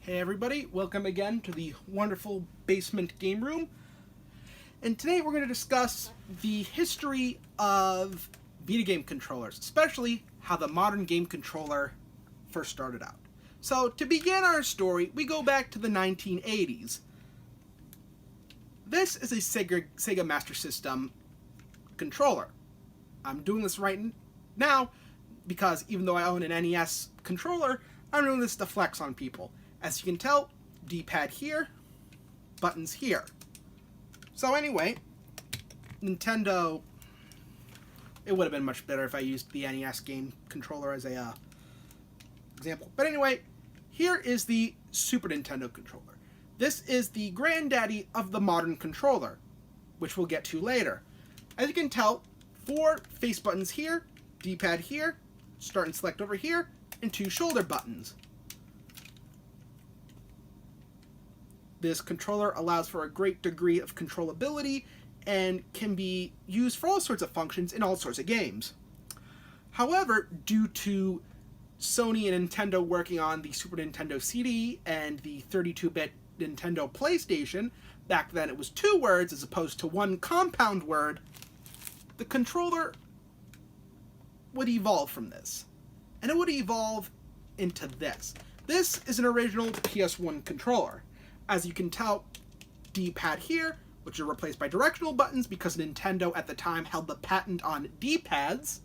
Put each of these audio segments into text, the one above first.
Hey everybody, welcome again to the wonderful basement game room. And today we're going to discuss the history of video game controllers, especially how the modern game controller first started out. So to begin our story, we go back to the 1980s. This is a Sega Master System controller. I'm doing this right now because even though I own an NES controller, I'm doing this to flex on people. As you can tell, D-pad here, buttons here. So anyway, Nintendo, it would have been much better if I used the NES game controller as a example. But anyway, here is the Super Nintendo controller. This is the granddaddy of the modern controller, which we'll get to later. As you can tell, 4 face buttons here, D-pad here, start and select over here, and 2 shoulder buttons. This controller allows for a great degree of controllability and can be used for all sorts of functions in all sorts of games. However, due to Sony and Nintendo working on the Super Nintendo CD and the 32-bit Nintendo PlayStation, back then it was 2 words as opposed to 1 compound word, the controller would evolve from this. And it would evolve into this. This is an original PS1 controller. As you can tell, D-pad here, which are replaced by directional buttons because Nintendo at the time held the patent on D-pads.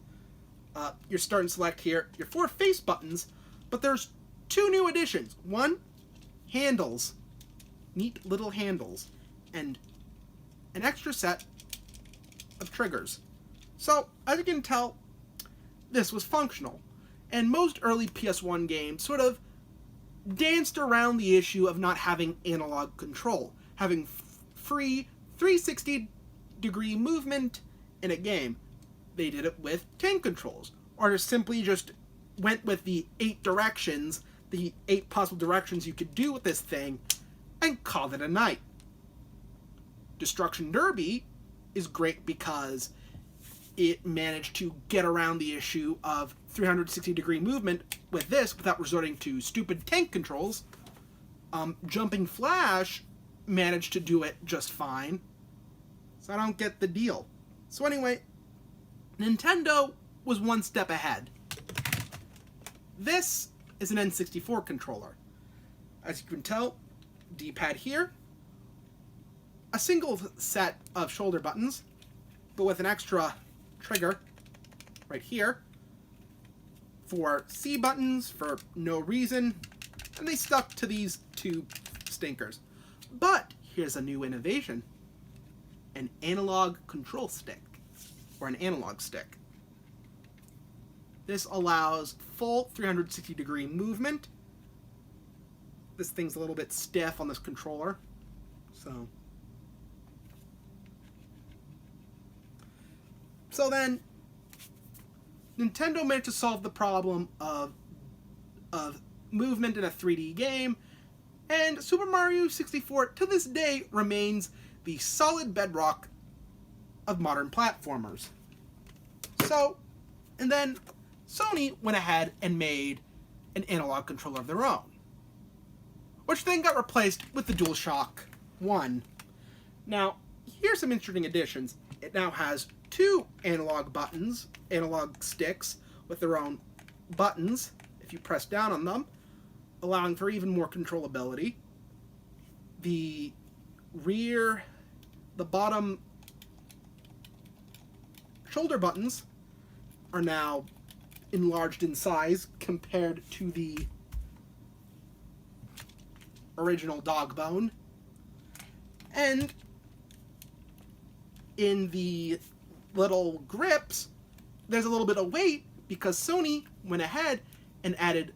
Your start and select here, your 4 face buttons, but there's 2 new additions. 1, handles, neat little handles, and an extra set of triggers. So, as you can tell, this was functional. And most early PS1 games sort of danced around the issue of not having analog control, having free 360-degree movement in a game. They did it with tank controls, or simply just went with the 8 directions, the 8 possible directions you could do with this thing, and called it a night. Destruction Derby is great because it managed to get around the issue of 360-degree movement with this without resorting to stupid tank controls. Jumping Flash managed to do it just fine. So I don't get the deal. So anyway, Nintendo was 1 step ahead. This is an N64 controller. As you can tell, D-pad here, a single set of shoulder buttons, but with an extra trigger right here, 4 C buttons for no reason, and they stuck to these 2 stinkers. But here's a new innovation: an analog control stick, or an analog stick. This allows full 360-degree movement. This thing's a little bit stiff on this controller, So then, Nintendo managed to solve the problem of movement in a 3D game, and Super Mario 64 to this day remains the solid bedrock of modern platformers. So, and then Sony went ahead and made an analog controller of their own, which then got replaced with the DualShock 1. Now, here's some interesting additions. It now has 2 analog buttons, analog sticks, with their own buttons, if you press down on them, allowing for even more controllability. The bottom shoulder buttons are now enlarged in size compared to the original dog bone. And in the little grips, there's a little bit of weight because Sony went ahead and added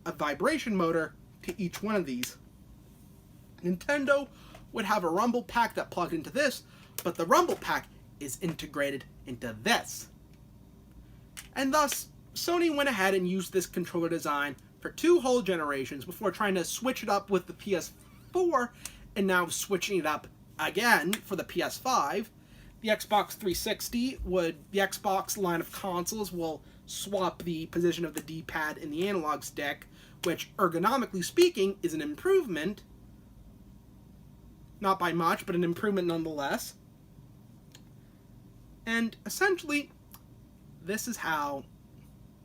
a vibration motor to each one of these. Nintendo would have a rumble pack that plugged into this, but the rumble pack is integrated into this. And thus, Sony went ahead and used this controller design for 2 whole generations before trying to switch it up with the PS4 and now switching it up again for the PS5. The Xbox 360 the Xbox line of consoles will swap the position of the D-pad and the analog stick, which, ergonomically speaking, is an improvement. Not by much, but an improvement nonetheless. And essentially, this is how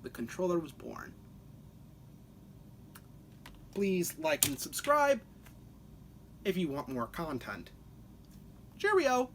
the controller was born. Please like and subscribe if you want more content. Cheerio!